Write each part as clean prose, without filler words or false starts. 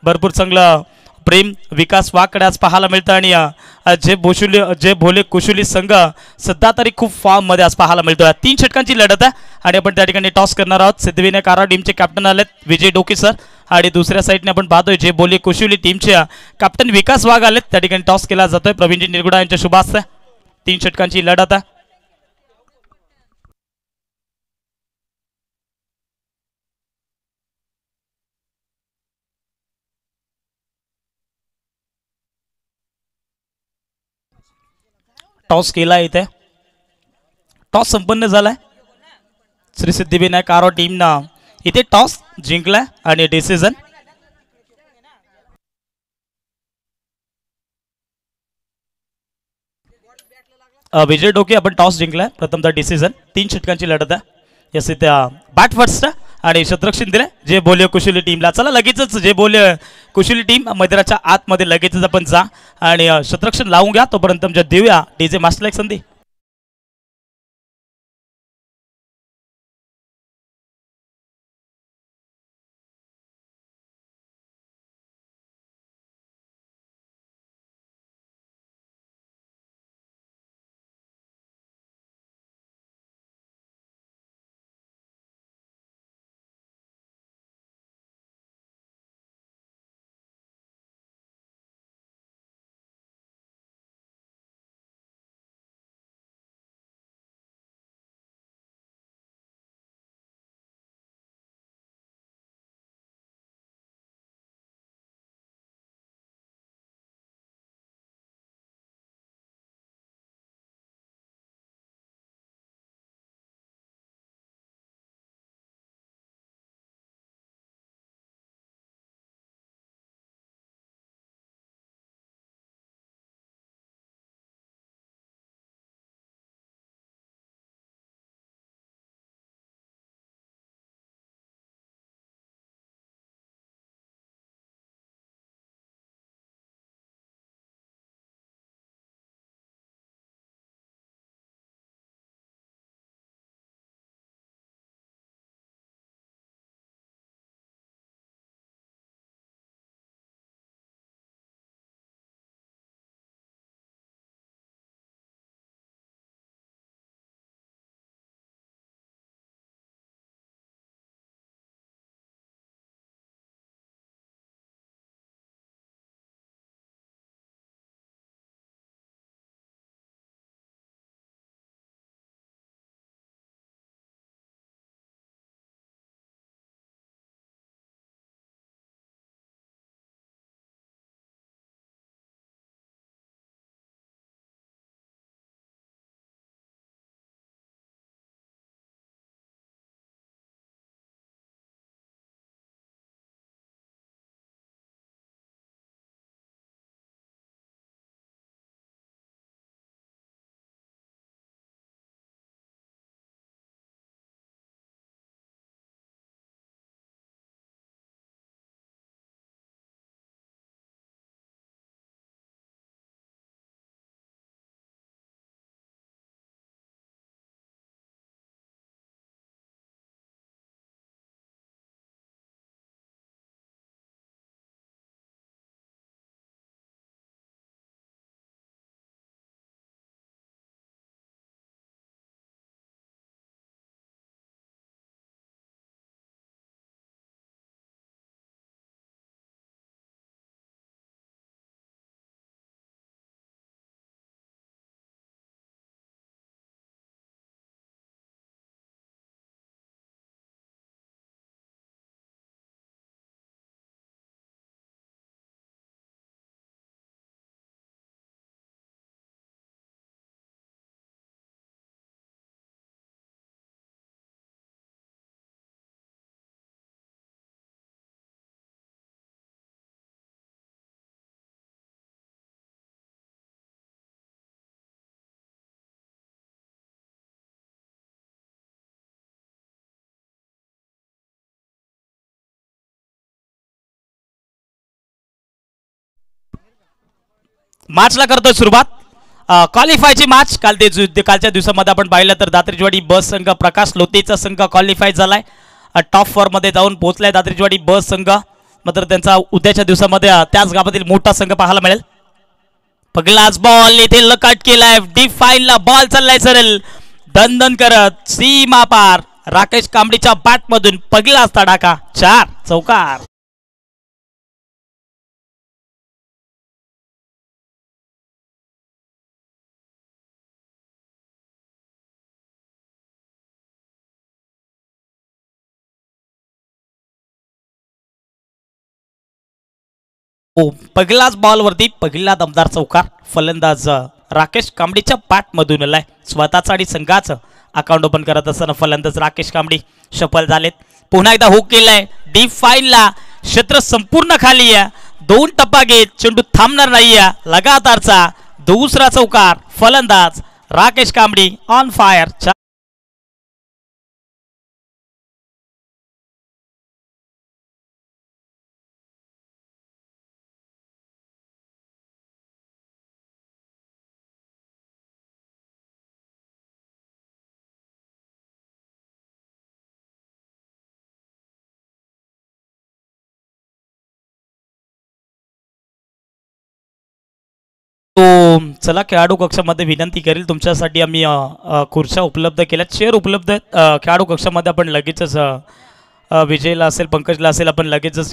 भरपूर चांगलं प्रेम विकास वाकडे आज पाहायला मिळतं आणि जे भोले कुशली संघ सध्या तरी खूप फॉर्म मध्ये आज पाहायला मिळतो. 3 षटकांची लढत आहे आणि आपण त्या ठिकाणी टॉस करणार आहोत. सिद्धिविनायक आरा टीमचे कॅप्टन आलेत विजय डोके सर आणि दुसऱ्या साईडने आपण पाहतोय जे भोले कुशली टीमचे कॅप्टन विकास वाघ आलेत. त्या ठिकाणी टॉस केला जातोय. प्रवीणजी निरगुडा यांच्या शुभास्ते. 3 षटकांची लढत आहे. टॉस केला इथे. टॉस संपन्न झालाय. श्री सिद्धिविनायक आरो टीमनं इथे टॉस जिंकलाय आणि डिसिजन विजय डोके आपण टॉस जिंकलाय. प्रथमतः डिसिजन. 3 षटकांची लढत आहे. यस इथे बॅट फर्स्ट आणि शतरक्षण दिले जे बोले कुशली टीमला. चला लगेचच जे बोले कुशली टीम मैदानाच्या आतमध्ये लगेचच आपण जा आणि शतरक्षण लावून घ्या. तोपर्यंत आमच्या देऊया डीजे मास्टरला एक संधी. मार्चला करतोय सुरुवात. क्वालिफायची मॅच कालच्या दिवसामध्ये आपण पाहिलं तर दात्रीजवाडी बस संघ प्रकाश लोतेचा संघ क्वालिफाय झालाय. टॉप 4 मध्ये जाऊन पोहोचलाय दात्रीजवाडी बस संघ. मात्र त्यांचा उद्याच्या दिवसामध्ये त्याच गावातील मोठा संघ पाहायला मिळेल. पहिलाच बॉल इथे लकाट केलाय, डीप फाईनला बॉल चाललाय सरळ दणदण करत सीमा पार. राकेश कांबळीच्या बॅट मधून पहिलाच तडाखा, 4 चौकार. पहिलाच बॉल वरती पहिला दमदार चौकार. फलंदाज राकेश कांबळीच्या बॅट मधून आलाय. स्वतःचा आणि संघाचं अकाउंट ओपन करत असताना फलंदाज राकेश कांबळी सफल झालेत. पुन्हा एकदा हुक केलाय डीप फाईनला, क्षेत्र संपूर्ण खाली आहे. 2 टप्पा घेत चेंडू थांबणार नाहीये. लगातारचा दुसरा चौकार. फलंदाज राकेश कांबळी ऑन फायर. तो चला खेळाडू कक्षामध्ये विनंती करेल तुमच्यासाठी आम्ही खुर्च्या उपलब्ध केल्या, चेअर उपलब्ध आहेत. खेळाडू कक्षामध्ये आपण लगेचच विजयला असेल पंकजला असेल आपण लगेचच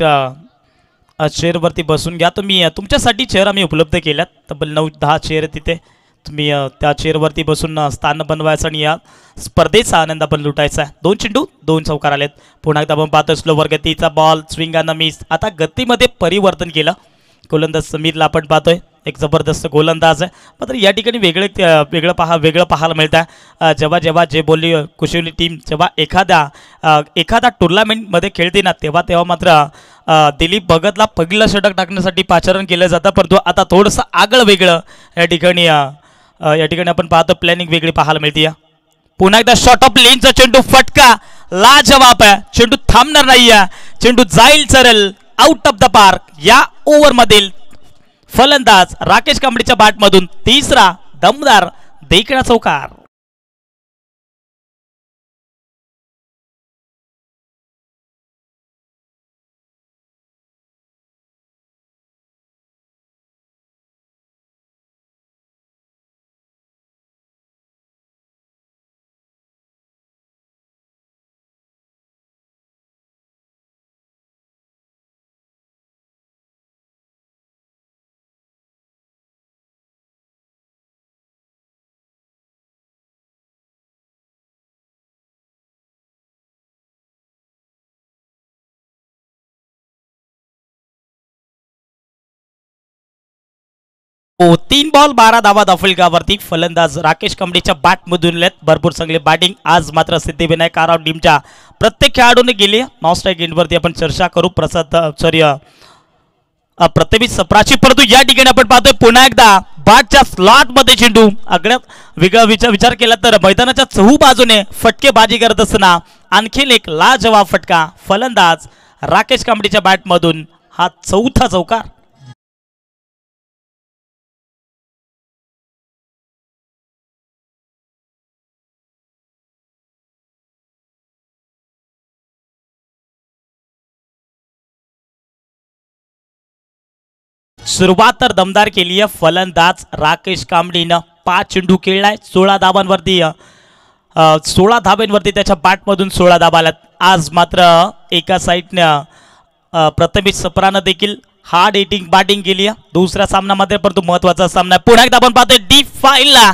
चेअरवरती बसून घ्या. तुम्ही तुमच्यासाठी चेअर आम्ही उपलब्ध केल्यात. तब्बल 9-10 चेअर तिथे तुम्ही त्या चेअरवरती बसून स्थान बनवायचं आणि या स्पर्धेचा आनंद आपण लुटायचा आहे. 2 चेंडू 2 चौकार आलेत. पुन्हा एकदा आपण पाहतो स्लोवर गतीचा बॉल स्विंगानं मिस. आता गतीमध्ये परिवर्तन केलं. गोलंदाज समीरला आपण पाहतोय, एक जबरदस्त गोलंदाज आहे. मात्र या ठिकाणी वेगळं पाहायला मिळतं आहे. जेव्हा जे बोलली कुशली टीम जेव्हा एखादा टुर्नामेंटमध्ये खेळते ना तेव्हा मात्र दिलीप भगतला पहिलं षटक टाकण्यासाठी पाचारण केलं जातं. परंतु आता थोडंसं आगळं वेगळं या ठिकाणी आपण पाहतो, प्लॅनिंग वेगळी पाहायला मिळते. पुन्हा एकदा शॉट ऑफ लेनचा चेंडू फटका लाजवाब आहे. चेंडू थांबणार नाही आहे, चेंडू जाईल सरळ आउट ऑफ द पार्क. या ओव्हरमधील फलंदाज राकेश कांबळीच्या बॅटमधून तिसरा दमदार देखणा चौकार. हो, 3 बॉल 12 धावा दाफलगावरती फलंदाज राकेश कांबळीच्या बॅटमधून लेत. भरपूर चांगली बॅटिंग आज मात्र सिद्धिविनायक आराव टीमच्या प्रत्येक खेळाडूने गेली. नॉन स्ट्राईक एंडवरती आपण चर्चा करू. प्रथमेश सप्राची, परंतु या ठिकाणी आपण पाहतोय पुन्हा एकदा बॅटच्या स्लॉटमध्ये चेंडू. आगळ्यात वेगळा विचार केला तर मैदानाच्या चहू बाजूने फटकेबाजी करत असताना आणखीन एक लाजवाब फटका. फलंदाज राकेश कांबळीच्या बॅटमधून हा 4था चौकार. सुरुवात तर दमदार केली आहे. फलंदाज राकेश कांबळीनं 5 चेंडू खेळलाय. 16 धाबांवरती त्याच्या बॅटमधून 16 धाबा आल्यात. आज मात्र एका साईडनं प्रथमेश सप्रानं देखील हार्ड हिटिंग बॅटिंग केली आहे दुसऱ्या सामन्यामध्ये, परंतु महत्वाचा सामना आहे. पुन्हा एकदा आपण पाहतोय डीप फाईलला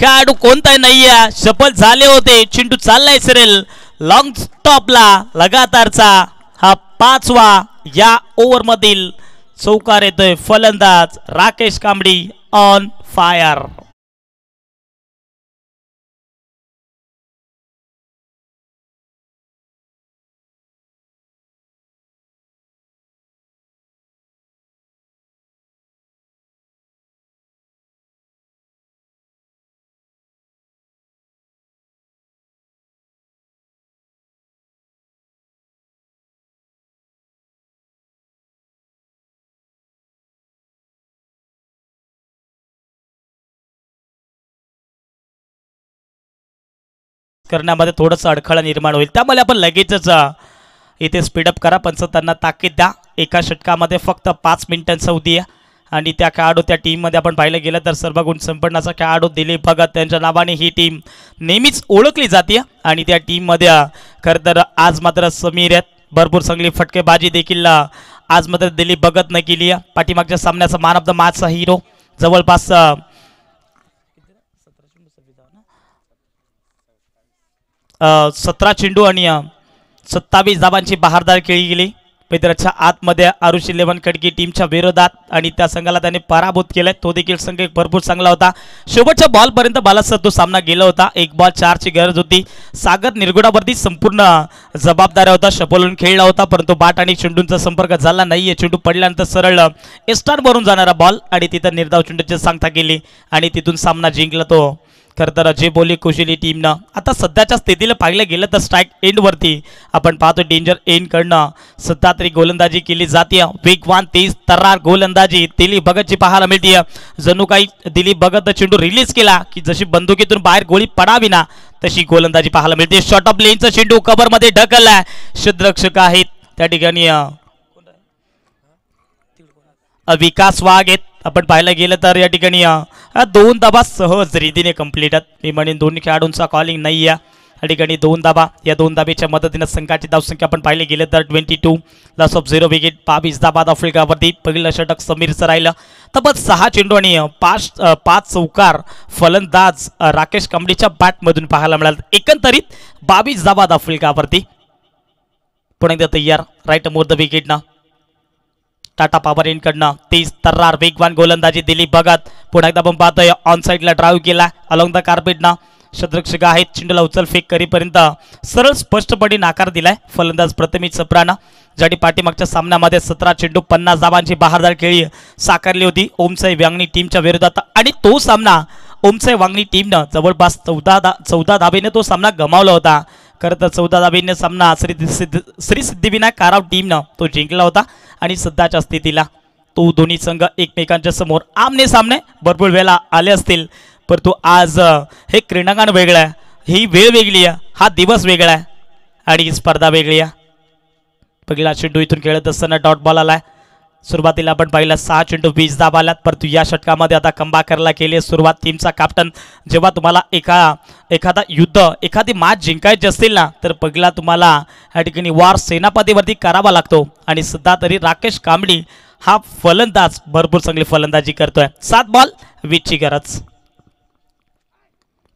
खेळाडू कोणताही नाही आहे. सफल झाले होते. चेंडू चाललाय सिरेल लॉंग स्टॉपला. लगातारचा हा 5वा या ओव्हरमधील चौकार येतोय. फलंदाज राकेश कांबळी ऑन फायर. करण्यामध्ये थोडंसं अडखळा निर्माण होईल, त्यामुळे आपण लगेचच इथे स्पीडअप करा. पंच त्यांना ताकीद द्या. एका षटकामध्ये फक्त 5 मिनिटांचा अवधी आहे आणि त्या खेळाडू त्या टीममध्ये आपण पाहिलं गेलं तर सर्वगुण संपन्नाचा खेळाडू दिलीप भगत त्यांच्या नावाने ही टीम नेहमीच ओळखली जाते आणि त्या टीममध्ये खरं तर आज मात्र समीर आहेत भरपूर चांगली फटकेबाजी देखील आज मात्र दिलीप भगत न केली आहे पाठीमागच्या सामन्याचा मॅन ऑफ द मॅचचा हिरो जवळपास 17 चेंडू आणि 27 धावांची बहारदार खेळी गेली मैदानाच्या आतमध्ये आरुष 11 खडकी टीमच्या विरोधात आणि त्या संघाला त्याने पराभूत केलाय तो देखील संघ भरपूर चांगला होता शेवटच्या बॉलपर्यंत बालासह तो सामना गेला होता एक बॉल 4ची गरज होती सागर निरगुडावरती संपूर्ण जबाबदाऱ्या होता शपोलून खेळला होता परंतु बाट आणि चेंडूंचा संपर्क झाला नाहीये चेंडू पडल्यानंतर सरळ एस्टारवरून जाणारा बॉल आणि तिथं निर्धाव चेंडूची सांगता केली आणि तिथून सामना जिंकला तो खरं तर जे बोली कुशली टीमनं आता सध्याच्या स्थितीला पाहिलं गेलं तर स्ट्राईक एंडवरती आपण पाहतो डेंजर एंडकडनं सध्या तरी गोलंदाजी केली जाते वेगवान तेज तर्रार गोलंदाजी दिलीप भगतची पाहायला मिळते जणू काही दिलीप भगत चेंडू रिलीज केला की जशी बंदुकीतून बाहेर गोळी पडावी ना तशी गोलंदाजी पाहायला मिळते शॉर्ट ऑफ लेनचा चेंडू कव्हरमध्ये ढकललाय क्षेत्ररक्षक आहेत त्या ठिकाणी विकास वाघ आहेत आपण पाहायला गेलं तर या ठिकाणी 2 धाबा सहज रीतीने कंप्लीट आहेत मी म्हणेन दोन्ही खेळाडूंचा कॉलिंग नाही आहे या ठिकाणी 2 धाबा या 2 धाब्याच्या मदतीने संघाची धावसंख्या आपण पाहिले गेले तर 22 लॉस ऑफ 0 विकेट 22 धाबा आफ्रिकावरती पहिलं षटक समीरचं राहिलं तब्बल 6 चेंडू आणि 5 चौकार फलंदाज राकेश कांबळीच्या बॅटमधून पाहायला मिळालं एकंदरीत 22 धाबा आफ्रिकावरती पुन्हा एकदा तयार राईट मोर द विकेटनं टाटा पॉवर इनकडनं 30 तर्रार वेगवान गोलंदाजी दिलीप भगत पुन्हा एकदा आपण पाहतोय ऑन साईडला ड्राईव्ह केला अलॉंग द कार्पेटनं क्षेत्ररक्षक आहेत चेंडूला उचल फेक करीपर्यंत सरळ स्पष्टपणे नाकार दिलाय फलंदाज प्रथमेश सप्रानं ज्याने पाठीमागच्या सामन्यामध्ये 17 चेंडू 50 धावांची बहारदार खेळी साकारली होती ओमसाई वांगणी टीमच्या विरोधात आणि तो सामना ओमसाई वांगणी टीमनं जवळपास 14 धाबेने तो सामना गमावला होता खरं तर 14 धाबेने सामना श्री सिद्धिविनायक काराव टीमनं तो जिंकला होता आणि सध्याच्या स्थितीला तो दोन्ही संघ एकमेकांच्या समोर आमने सामने भरपूर वेळा आले असतील परंतु आज हे क्रीडांगण वेगळं आहे ही वेळ वेगळी आहे हा दिवस वेगळा आहे आणि ही स्पर्धा वेगळी आहे पहिला चेंडू इथून खेळत असताना डॉट बॉल आलाय सुरुवातीला आपण पाहिलं 6 चेंडू 20 धावा आल्यात परंतु या षटकामध्ये आता कंबाकरला केली सुरुवात टीमचा कॅप्टन जेव्हा तुम्हाला एखादा युद्ध एखादी मॅच जिंकायची असतील ना तर पहिला तुम्हाला या ठिकाणी वार सेनापतीवरती करावा लागतो आणि सध्या तरी राकेश कांबळी हा फलंदाज भरपूर चांगली फलंदाजी करतोय 7 बॉल 20ची गरज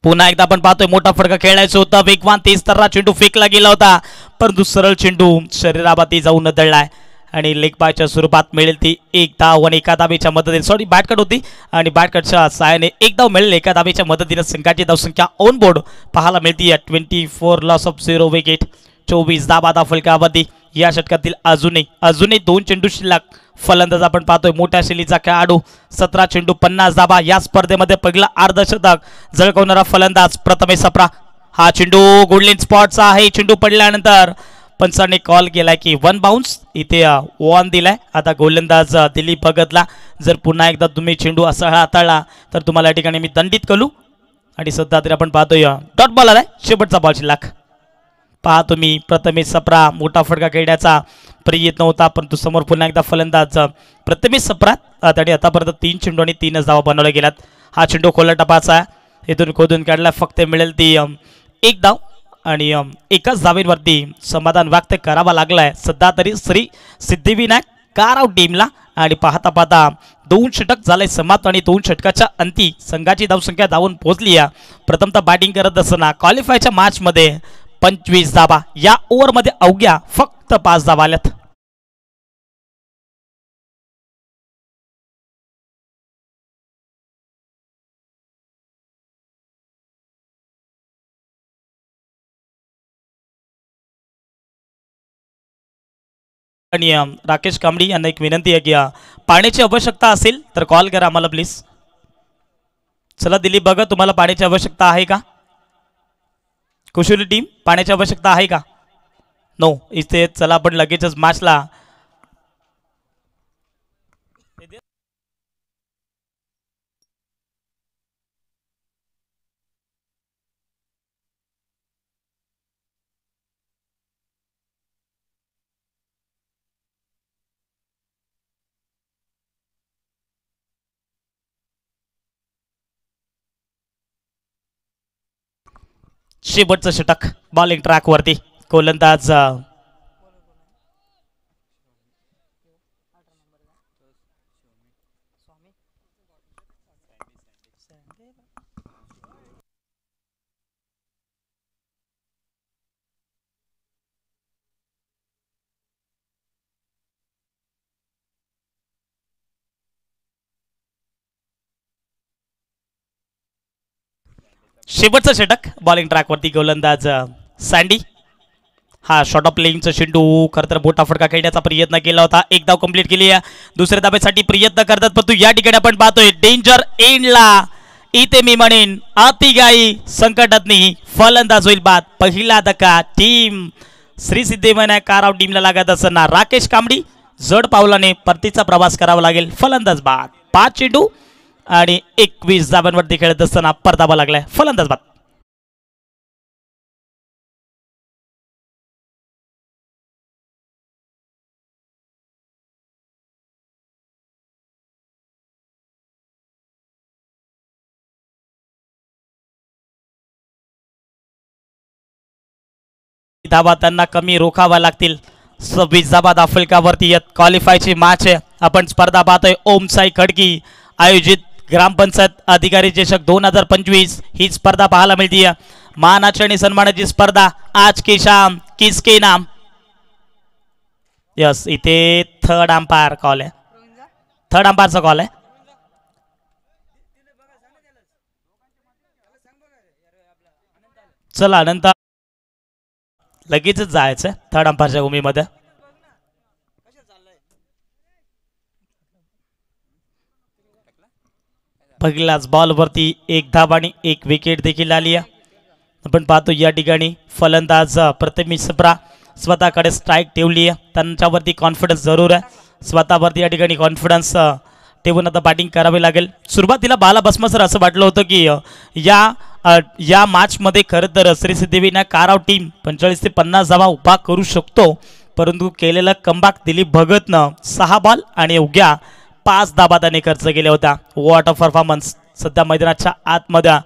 पुन्हा एकदा आपण पाहतोय मोठा फटका खेळायचा होता वेगवान तेज तर्रा चेंडू फेकला गेला होता परंतु सरळ चेंडू शरीरावरती जाऊन दळलाय आणि लेग बायच्या स्वरूपात मिळेल ती एक धाव आणि एका धावेच्या मदतीने सॉरी बॅटकट होती आणि बॅटकटच्या सहाय्याने एक धाव मिळेल एका धावेच्या मदतीने संघाची धावसंख्या ऑन बोर्ड पाहायला मिळते 24 लॉस ऑफ 0 विकेट 24 धावा फलकावरती या षटकातील अजूनही 2 चेंडू शिल्लक फलंदाज आपण पाहतोय मोठ्या शैलीचा खेळाडू 17 चेंडू 50 धावा या स्पर्धेमध्ये पहिला अर्धशतक झळकवणारा फलंदाज प्रथमेश सप्रा हा चेंडू गोल्डन स्पॉटचा आहे चेंडू पडल्यानंतर पंचाने कॉल केलाय की 1 बाउन्स इथे वन दिलाय आता गोलंदाज दिलीप भगतला जर पुन्हा एकदा तुम्ही चेंडू असा हाताळला तर तुम्हाला या ठिकाणी मी दंडित करू आणि सध्या तरी आपण पाहतोय डॉट बॉल आलाय शेवटचा बॉल शिल्लक पहा तुम्ही प्रथमेश सप्रा मोठा फटका खेळण्याचा प्रयत्न होता परंतु समोर पुन्हा एकदा फलंदाज प्रथमेश सप्रा त्याने आतापर्यंत 3 चेंडू आणि 3 धावा बनवल्या गेल्यात हा चेंडू खोला टपाचा इथून खोदून काढला फक्त मिळेल ती एक धाव आणि एकाच धावेवरती समाधान व्यक्त करावा लागलाय सध्या तरी श्री सिद्धिविनायक काराव टीमला आणि पाहता 2 षटक झाले समाप्त आणि 2 षटकाच्या अंती संघाची धावसंख्या धावून पोहोचली आहे प्रथमतः बॅटिंग करत असताना क्वालिफायच्या मॅचमध्ये 25 धावा या ओव्हरमध्ये अवघ्या फक्त 5 धावा आल्यात आणि राकेश कांबळी यांना एक विनंती आहे की पाण्याची आवश्यकता असेल तर कॉल करा आम्हाला प्लीज चला दिलीप बघा तुम्हाला पाण्याची आवश्यकता आहे का कुशली टीम पाण्याची आवश्यकता आहे का नो इथे चला आपण लगेचच मॅचला शेवटचं षटक बॉलिंग ट्रॅक वरती गोलंदाज शेवटचं षटक बॉलिंग ट्रॅक वरती गोलंदाज सँडी. हा शॉर्ट ऑफ प्लेइंगचा चेंडू खरं तर मोठा फटका खेळण्याचा प्रयत्न केला होता. एक धाव कंप्लीट केली आहे. दुसऱ्या धाब्यासाठी प्रयत्न करतात परंतु या ठिकाणी आपण पाहतोय डेंजर एंडला इथे मी म्हणेन अतिगाई संकटातनी फलंदाज होईल बाद. पहिला धक्का टीम श्री सिद्धिविनायक कारव टीमला लागत असताना राकेश कांबडी जड पावलाने परतीचा प्रवास करावा लागेल. फलंदाज बाद. 5 चेंडू आणि 21 धाबांवरती खेळत असताना परतावा लागलाय. फलंदाज बाद. धाबा त्यांना कमी रोखावा लागतील. 26 धाबा दाफलकावरती क्वालिफायची मॅच आहे. आपण स्पर्धा पाहतोय ओम साई खडकी आयोजित ग्रामपंचायत अधिकारी चषक 2025 ही स्पर्धा पाहायला मिळते. मानाची आणि सन्मानाची स्पर्धा आज की शाम किसके नाम. यस इथे थर्ड अंपायर कॉल आहे. थर्ड अंपायरचा कॉल आहे. चला नंतर लगेचच जायचं थर्ड अंपायरच्या भूमीमध्ये. पहिलाच बॉलवरती 1 धाव आणि 1 विकेट देखील आली आहे. आपण पाहतो या ठिकाणी फलंदाज प्रथमेश सप्रा स्वतःकडे स्ट्राईक ठेवली आहे. त्यांच्यावरती कॉन्फिडन्स जरूर आहे. स्वतःवरती या ठिकाणी कॉन्फिडन्स ठेवून आता बॅटिंग करावी लागेल. सुरुवातीला बाला भस्मसर असं वाटलं होतं की या मॅचमध्ये खरं तर श्री सिद्धिविनायक कारव टीम 45 ते 50 धावा उभा करू शकतो. परंतु केलेला कमबॅक दिलीप भगतनं 6 बॉल आणि अवघ्या 5 धाबा त्याने खर्च केल्या होत्या. What of performance. सध्या मैदानाच्या आतमध्ये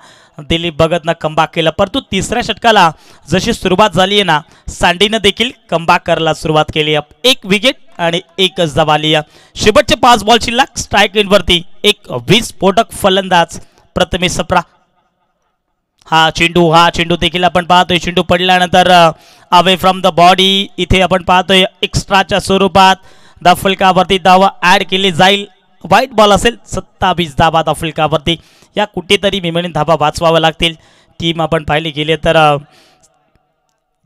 दिलीप भगतनं कमबॅक केलं. परंतु तिसऱ्या षटकाला जशी सुरुवात झाली आहे ना सँडीनं देखील कमबॅक करायला सुरुवात केली आहे. 1 विकेट आणि 1च धाव आली आहे. शेवटचे 5 बॉल शिल्लक. स्ट्राईक रेटवरती एक 20 स्फोटक फलंदाज प्रथमेश सप्रा. हा चेंडू देखील आपण पाहतोय. चेंडू पडल्यानंतर अवे फ्रॉम द बॉडी इथे आपण पाहतोय एक्स्ट्राच्या स्वरूपात दाफलकावरती धावा ऍड केली जाईल. वाईट बॉल असेल. 27 धाबा दाफलकावरती. या कुठेतरी मी म्हणेन धाबा वाचवाव्या लागतील. टीम आपण पाहिली गेली तर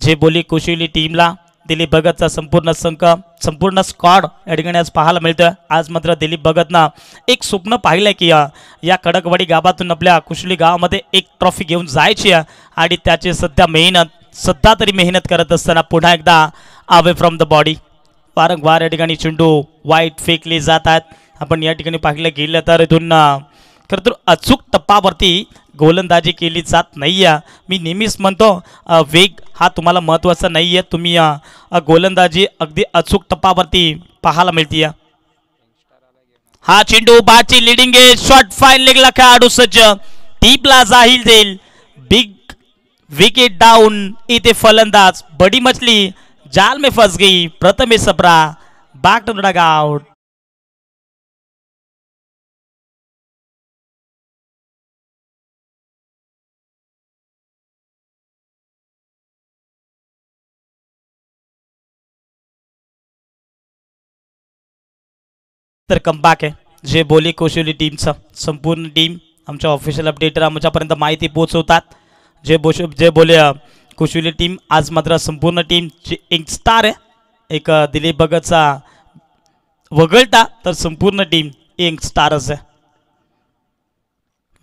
जे बोली कुशिली टीमला दिलीप भगतचा संपूर्ण स्क्वॉड या ठिकाणी आज पाहायला मिळतोय. आज मात्र दिलीप भगतनं एक स्वप्न पाहिलंय की या खडकवाडी गावातून आपल्या कुशली गावामध्ये एक ट्रॉफी घेऊन जायची आहे आणि त्याची सध्या तरी मेहनत करत असताना पुन्हा एकदा अवे फ्रॉम द बॉडी वारंवार या ठिकाणी चेंडू वाईट फेकले जात आहेत. आपण या ठिकाणी पाहिलं गेलं तर इथून खरं तर अचूक टप्पावरती गोलंदाजी केली जात नाही आहे. मी नेहमीच म्हणतो वेग हा तुम्हाला महत्त्वाचा नाही आहे. तुम्ही गोलंदाजी अगदी अचूक टप्पावरती पाहायला मिळते. हा चेंडू बाची लिडिंग आहे. शॉट फाईन लेगला खेळाडू सज्ज. टीपला जाहीर देईल. Big wicket down. इथे फलंदाज बडी मछली जाल में फंस गई. Prathamesh Sapra back to the dugout. तर कमबॅक आहे. जे बोली कोशिवली टीमचं संपूर्ण टीम आमच्या ऑफिशियल अपडेटर आमच्यापर्यंत माहिती पोहोचवतात. जे बोले कोशिवली टीम आज मात्र संपूर्ण टीम जे एक स्टार आहे. एक दिलीप भगतचा वगळता तर संपूर्ण टीम एक स्टारच आहे.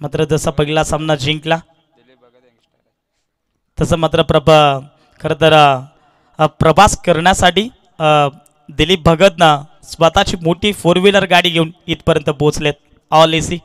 मात्र जसा पहिला सामना जिंकला तसं मात्र खरं तर प्रवास करण्यासाठी दिलीप भगतनं स्वतःची मोठी 4 व्हीलर गाडी घेऊन इथपर्यंत पोहोचलेत. All AC.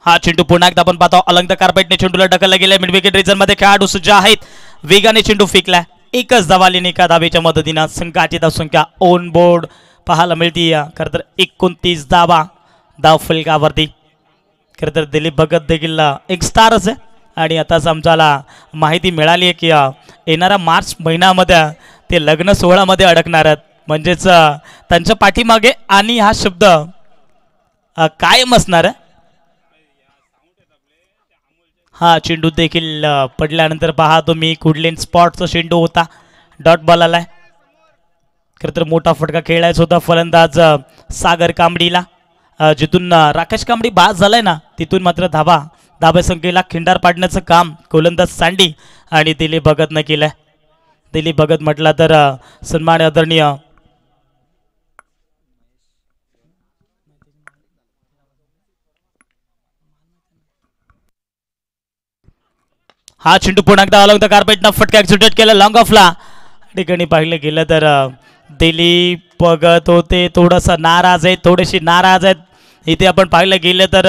हा चेंडू पुन्हा एकदा आपण पाहतो अलंग द कार्पेटने चेंडूला ढकलला गेला. मिड विकेट रिजन मध्ये खेळाडू सज्ज आहेत. वेगाने चेंडू फेकला, एकच धावालीने एका धावेच्या मदतीनं संघाची धावसंख्या ऑन बोर्ड पाहायला मिळते. खरं तर 29 धावा धाव फलकावरती. खरं तर दिलीप भगत देखील एक स्टारच आहे आणि आताच आमच्याला माहिती मिळाली आहे की येणाऱ्या मार्च महिन्यामध्ये ते लग्न सोहळ्यामध्ये अडकणार आहेत. म्हणजेच त्यांच्या पाठीमागे आणि हा शब्द कायम असणार आहे. हा चेंडू देखील पडल्यानंतर पहा तुम्ही कुडलेन स्पॉटचा चेंडू होता, डॉट बॉल आलाय. खरं तर मोठा फटका खेळायचा होता फलंदाज सागर कांबडीला, जिथून राकेश कांबडी बाद झालाय ना तिथून मात्र धाबा संख्येला खिंडार पाडण्याचं काम गोलंदाज सँडी आणि दिलीप भगतनं केलंय. दिलीप भगत म्हटला तर सन्मान आदरणीय हा चेंडू पुन्हा एकदा अलॉंग द कार्पेटनं फटका एक्झिक्युट केला लॉंग ऑफला. ठिकाणी पाहिलं गेलं तर दिलीप भगत होते थोडंसं नाराज आहे, थोडेसे नाराज आहेत. इथे आपण पाहिलं गेलं तर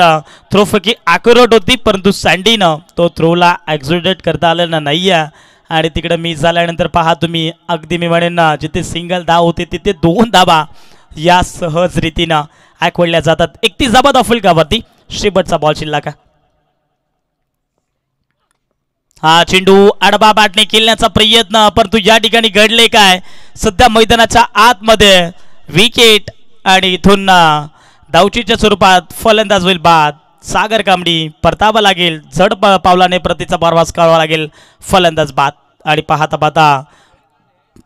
थ्रो फकी ॲक्युरेट होती परंतु सँडीनं तो थ्रोला एक्झिक्युट करता आलेला नाही आहे आणि तिकडे मिस झाल्यानंतर पहा तुम्ही अगदी मी म्हणेन ना जिथे सिंगल धाव होते तिथे 2 धाबा या सहज रीतीनं ॲक्वडल्या जातात. 31 धाबा दाखल का वरती शेवटचा बॉल शिल्लक. हा चेंडू आडबा बॅटने खेळण्याचा प्रयत्न परंतु या ठिकाणी घडले काय, सध्या मैदानाच्या आतमध्ये विकेट आणि इथून धावचीच्या स्वरूपात फलंदाज होईल बाद. सागर कांबडी परतावा लागेल, जड पावलाने प्रतीचा प्रवास करावा लागेल, फलंदाज बाद. आणि पाहता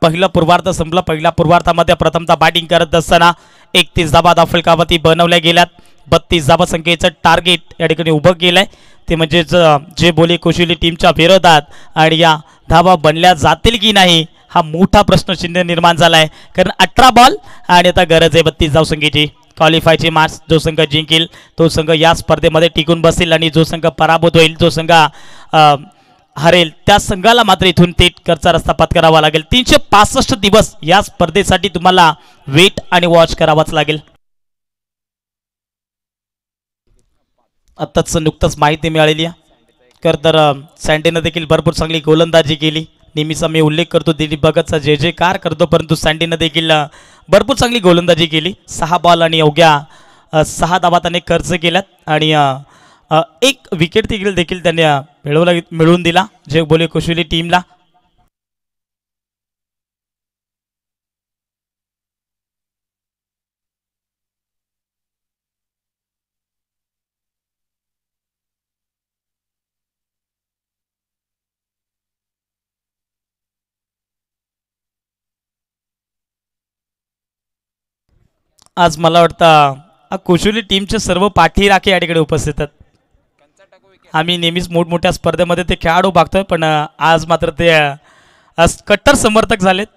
पहिला पूर्वार्ध संपला. पहिल्या पूर्वार्धामध्ये प्रथमतः बॅटिंग करत असताना 31 धाबा धावफलकावरती बनवल्या गेल्यात. 32 धाबा संख्येचं टार्गेट या ठिकाणी उभं केलंय ते म्हणजेच जे बोली कोशिली टीमच्या विरोधात आणि या धाबा बनल्या जातील की नाही हा मोठा प्रश्नचिन्ह निर्माण झाला आहे. कारण 18 बॉल आणि आता गरज आहे 32 धावसंख्येची. क्वालिफायची मार्क्स जो संघ जिंकेल तो संघ या स्पर्धेमध्ये टिकून बसेल आणि जो संघ पराभूत होईल, जो संघ हरेल त्या संघाला मात्र इथून थेट करचा रस्ता पत्करावा लागेल. 365 दिवस या स्पर्धेसाठी तुम्हाला वेट आणि वॉच करावाच लागेल. आत्ताच नुकतंच माहिती मिळालेली आहे. तर सँडीनं देखील भरपूर चांगली गोलंदाजी केली. नेहमीचा मी उल्लेख करतो दिलीप भगतचा जे जे कार करतो परंतु सँडीनं देखील भरपूर चांगली गोलंदाजी केली. 6 बॉल आणि अवघ्या 6 धावा त्याने खर्च केल्यात आणि एक विकेट देखील त्याने मिळवून दिला जे बोले कोशिली टीमला. आज मला वाटतं कोशिली टीमचे सर्व पाठी राखे या ठिकाणी उपस्थित आहेत. आम्ही नेहमीच मोठमोठ्या स्पर्धेमध्ये ते खेळाडू बघतोय पण आज मात्र ते कट्टर समर्थक झालेत.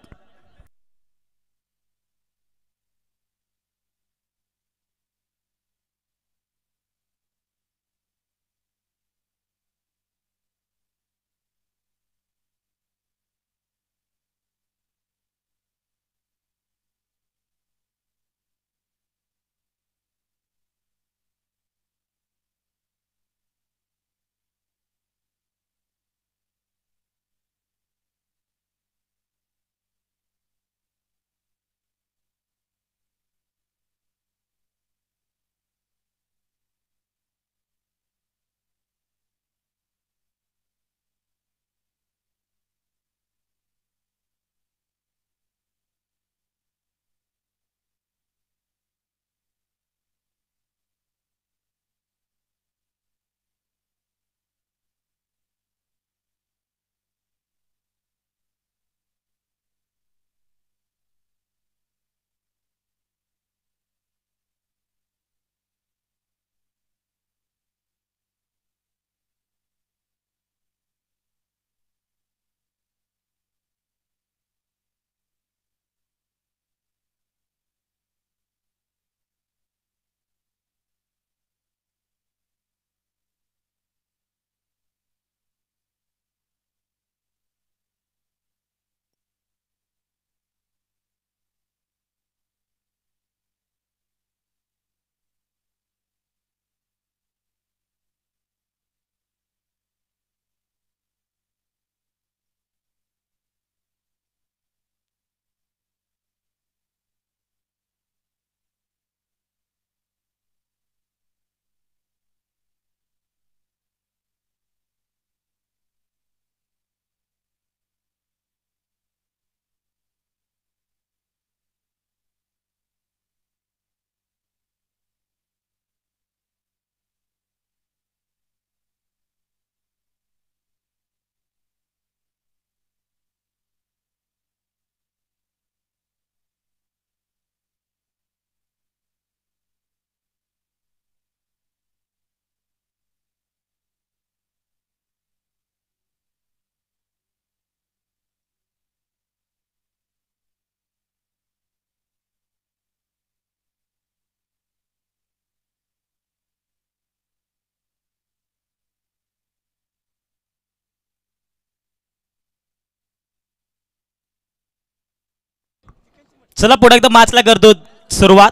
चला पुढे एकदा मॅचला करतो सुरुवात.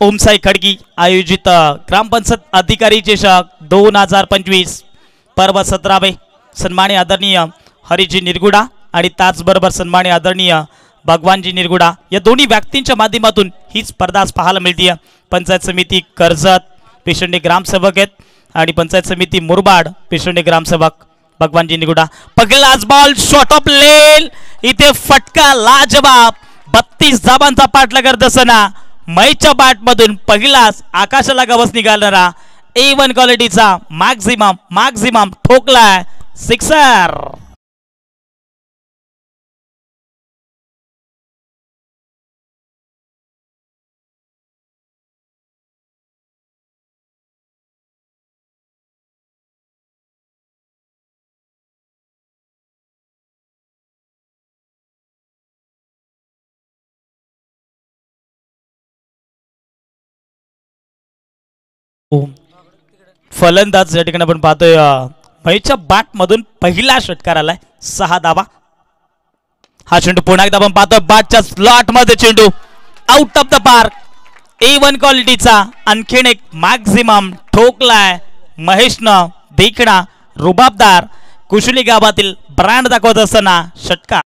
ओमसाई खडकी आयोजित ग्रामपंचायत अधिकारी चषक 2025 पर्व 17वे सन्माननीय आदरणीय हरिजी निरगुडा आणि त्याचबरोबर सन्माननीय आदरणीय भगवानजी निरगुडा या दोन्ही व्यक्तींच्या माध्यमातून ही स्पर्धा पाहायला मिळते. पंचायत समिती कर्जत पेशंडे ग्रामसेवक आहेत आणि पंचायत समिती मुरबाड पेशंडे ग्रामसेवक भगवानजी निरगुडा. पहिलाच बॉल शॉट ऑफ लेन, इथे फटका लाजवाब. 32 धाबांचा पाठला करत असताना मैच्या बॅट मधून पहिलाच आकाशाला गवस निघालणारा A1 क्वालिटीचा मॅक्झिमम ठोकलाय सिक्सर. फलंदाज या ठिकाणी आपण पाहतोय मैच्या बॅट मधून पहिला षटकार आलाय 6 धावा. हा चेंडू पुन्हा एकदा आपण पाहतोय बॅटच्या स्लॉट मध्ये चेंडू out of the park. A1 क्वालिटीचा आणखीन एक मॅक्झिमम ठोकलाय महेशनं. देखणा रुबाबदार कुशली गावातील ब्रँड दाखवत असताना षटकार.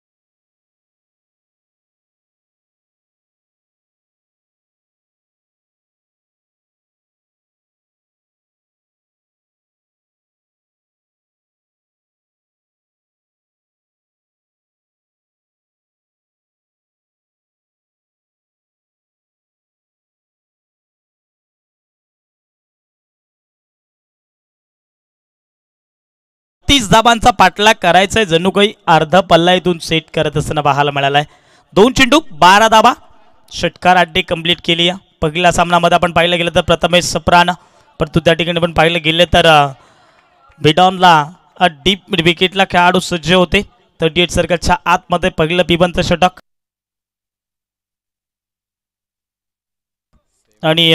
धाबांचा पाठलाग करायचा जणू काही अर्धा पल्ला इथून सेट करत असताना पाहायला मिळालाय. 2 चेंडू 12 धाबा षटकार अड्डे कंप्लीट केली. पहिल्या सामन्यामध्ये आपण पाहिलं गेलं तर प्रथमेश सप्रान, परंतु त्या ठिकाणी आपण पाहिलं गेले तर बिडॉनला डीप विकेटला खेळाडू सज्ज होते. 38 सर्कलच्या आतमध्ये पहिलं पिबंत षटक आणि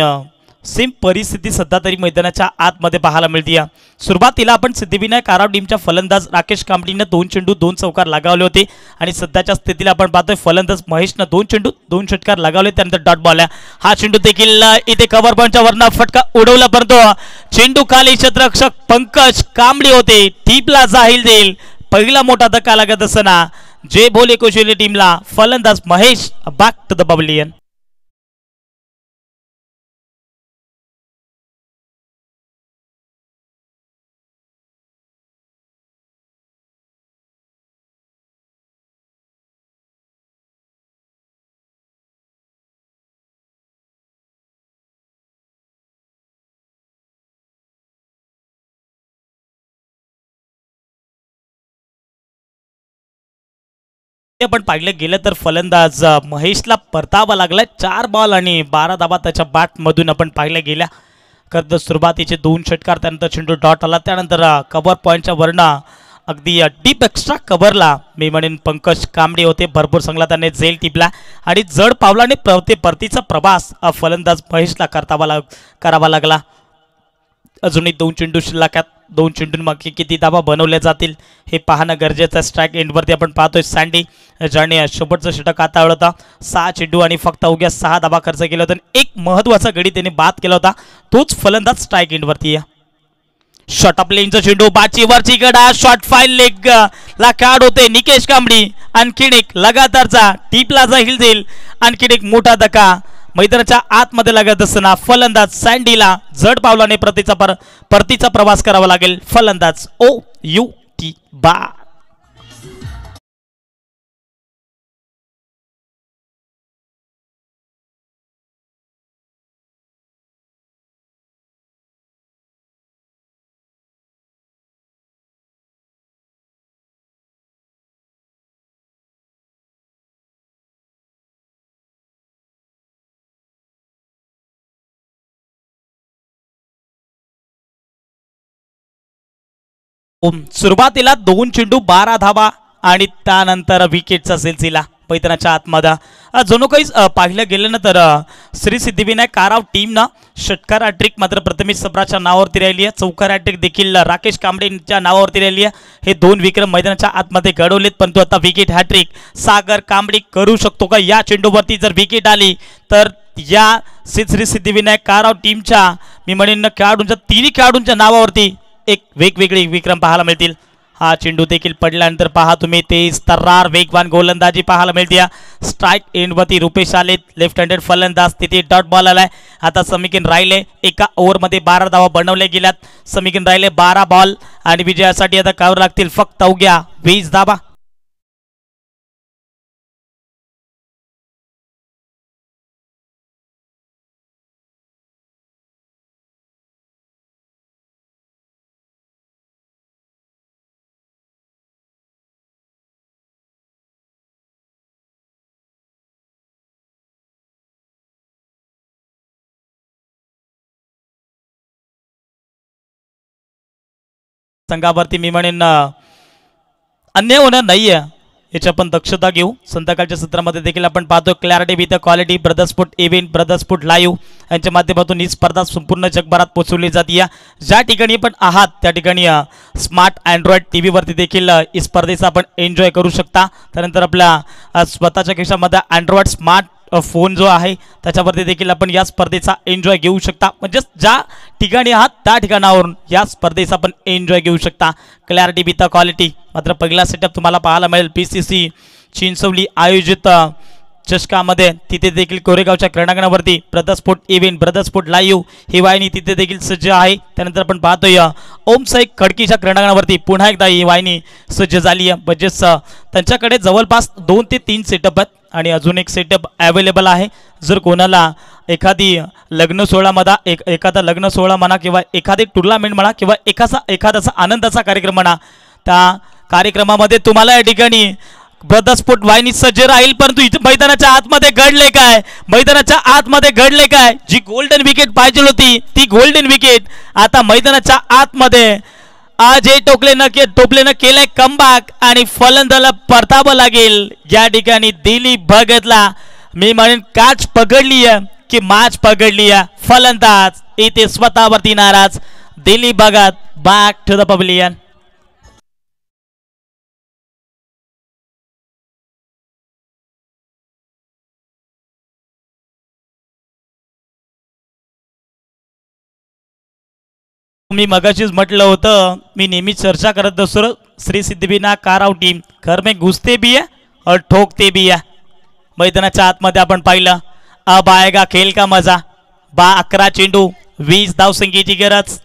सेम परिस्थिती सध्या तरी मैदानाच्या आतमध्ये पाहायला मिळते. सुरुवातीला आपण सिद्धिविनायक आराव टीमच्या फलंदाज राकेश कांबळीने 2 चेंडू 2 चौकार लगावले होते आणि सध्याच्या स्थितीला आपण पाहतोय फलंदाज महेशनं 2 चेंडू 2 षटकार लगावले. त्यानंतर डॉट बॉल आहे. हा चेंडू देखील इथे कव्हर पॉईंटच्या वरनं फटका उडवला, परंतु चेंडू खाली क्षेत्ररक्षक पंकज कांबळी होते. टीपला जाहीर देईल पहिला मोठा धक्का लागत असताना जे भोले कोशिले टीमला फलंदाज Mahesh back to the pavilion. आपण पाहिलं गेलं तर फलंदाज महेशला परतावा लागला. 4 बॉल आणि 12 धाबा त्याच्या बॅट मधून आपण पाहिलं गेल्या. करत सुरुवातीचे 2 षटकार, त्यानंतर चेंडू डॉट आला, त्यानंतर कव्हर पॉईंटच्या वरनं अगदी डीप एक्स्ट्रा कव्हरला मी म्हणेन पंकज कांबळे होते. भरपूर चांगला त्याने झेल टिपला आणि जड पावलाने परतीचा प्रवास फलंदाज महेशला करावा लागला. अजूनही 2 चेंडू शिल्लक आहेत. 2 चेंडूंमागे किती धाबा बनवल्या जातील हे पाहणं गरजेचं. स्ट्राईक एंडवरती आपण पाहतोय सँडी ज्याने शेवटचं षटक हाताळलं होता. 6 चेंडू आणि फक्त अवघ्या 6 धाबा खर्च केला होता. एक महत्त्वाचा गडी त्याने बाद केला होता, तोच फलंदाज स्ट्राईक एंडवरती. शॉट ऑफ लेनचा चेंडू बाची वरची गडा शॉट फाईल लेग ला खेळाड होते निकेश कांबळी. आणखीन एक लगातारचा टीपला जाईल देईल आणखीन एक मोठा धक्का मैदानाच्या आतमध्ये लागत असताना फलंदाज सँडीला जड पावलाने परतीचा प्रवास करावा लागेल. फलंदाज OUT बा. सुरुवातीला 2 चेंडू 12 धाबा आणि त्यानंतर विकेटचा सिलसिला. मैदानाच्या आतमध्ये जणू काही पाहिलं गेलं ना तर श्री सिद्धिविनायक काराव टीमनं षटकार हॅट्रिक मात्र प्रथमेश सप्राच्या नावावरती राहिली आहे, चौकार हॅट्रिक देखील राकेश कांबळेंच्या नावावरती राहिली आहे। हे दोन विक्रम मैदानाच्या आतमध्ये घडवलेत, परंतु आता विकेट हॅट्रिक सागर कांबळे करू शकतो का? या चेंडूवरती जर विकेट आली तर या श्री सिद्धिविनायक काराव टीमच्या मी म्हणेन खेळाडूंच्या तिन्ही खेळाडूंच्या नावावरती एक वेगवेगळे विक्रम पाहायला मिळतील। हा चेंडू देखील पडल्यानंतर पहा तुम्ही तेज तर्रार वेगवान गोलंदाजी पाहायला मिळते। स्ट्राईक एंडवरती रुपेश आले, लेफ्ट हँडेड फलंदाज, तिथे डॉट बॉल आलाय। आता समीकरण राहिले एका ओव्हरमध्ये 12 धावा बनवल्या गेल्यात। समीकरण राहिले 12 बॉल आणि विजयासाठी आता करावं लागतील फक्त अवघ्या 20 धावा। संघावरती मी म्हणेन अन्याय होणार नाहीये, याची आपण दक्षता घेऊ। संध्याकाळच्या सत्रामध्ये देखील आपण पाहतो clarity with quality brothers foot event brothers foot live यांच्या माध्यमातून ही स्पर्धा संपूर्ण जगभरात पोहोचवली जाते। ज्या ठिकाणी पण आहात त्या ठिकाणी स्मार्ट अँड्रॉइड टी व्हीवरती देखील ही स्पर्धेचा आपण एन्जॉय करू शकता। त्यानंतर आपल्या स्वतःच्या खिशामध्ये अँड्रॉइड स्मार्ट फोन जो आहे त्याच्यावरती देखील आपण या स्पर्धेचा एन्जॉय घेऊ शकता। म्हणजे ज्या ठिकाणी आहात त्या ठिकाणावरून या स्पर्धेचा आपण एन्जॉय घेऊ शकता। क्लॅरिटी विथ क्वालिटी मात्र पहिला सेटअप तुम्हाला पाहायला मिळेल PCC चिंचवली आयोजित चषकामध्ये, तिथे देखील कोरेगावच्या क्रीडांगणावरती ब्रदर्सफुट इव्हेंट ब्रदर्सफुट लाईव्ह ही वाहिनी तिथे देखील सज्ज आहे। त्यानंतर आपण पाहतोय ओम साई खडकीच्या क्रीडांगणावरती पुन्हा एकदा ही वाहिनी सज्ज झाली आहे। म्हणजेच त्यांच्याकडे जवळपास 2 ते 3 सेटअप आहेत आणि अजून एक सेटअप अवेलेबल आहे। जर कोणाला एखादी लग्न सोहळामध्ये एखादा लग्न सोहळा म्हणा किंवा एखादी टुर्नामेंट म्हणा किंवा एखादाचा आनंदाचा कार्यक्रम म्हणा, त्या कार्यक्रमामध्ये तुम्हाला या ठिकाणी ब्रदर्सफुट वाहिनी सज्ज राहील। परंतु इथे मैदानाच्या आतमध्ये घडले काय, मैदानाच्या आतमध्ये घडले काय? जी गोल्डन विकेट पाहिजे होती ती गोल्डन विकेट आता मैदानाच्या आतमध्ये अजय टोपलेनं केलंय कमबॅक आणि फलंदाला परतावं लागेल। या ठिकाणी दिलीप भगतला मी म्हणेन काच पकडली आहे की मॅच पकडली आहे। फलंदाज इथे स्वतःवरती नाराज, Dilip Bhagat back to the pavilion. मी मगाशीच म्हटलं होतं, मी नेहमी चर्चा करत असतो श्री सिद्धिविनायक काराव टीम घर में घुसते भी है और ठोकते भी है। मैदानाच्या आतमध्ये आपण पाहिलं अब आएगा खेल का मजा। 11 चेंडू 20 धावसंख्येची गरज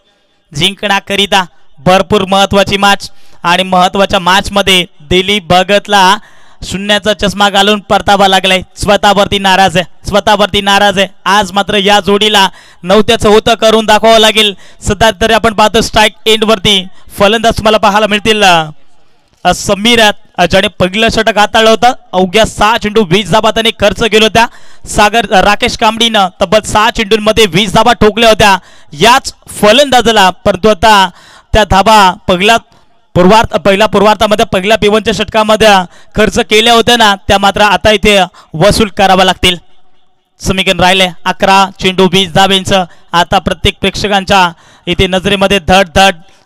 जिंकण्याकरिता भरपूर महत्वाची मॅच आणि महत्वाच्या मॅचमध्ये दिलीप भगतला शून्याचा चष्मा घालून परतावा लागलाय। स्वतःवरती नाराज आहे आज मात्र या जोडीला नवत्याचं होतं करून दाखवावं लागेल। सध्या तरी आपण पाहतो स्ट्राईक एंडवरती फलंदाज तुम्हाला पाहायला मिळतील समीर, ज्याने पहिलं षटक हाताळलं होतं। अवघ्या 6 चेंडू 20 धाबा त्याने खर्च केला होत्या। राकेश कांबळीनं तब्बल 6 चेंडूंमध्ये 20 धाबा ठोकल्या होत्या याच फलंदाजाला, परंतु आता त्या धाबा पहिल्या पूर्वार्धामध्ये पहिल्या P1च्या षटकामध्ये खर्च केल्या होत्या ना, त्या मात्र आता इथे वसूल करावा लागतील। समीकरण राहिले 11 चेंडू 20 धाब्यांचं। आता प्रत्येक प्रेक्षकांच्या इथे नजरेमध्ये धड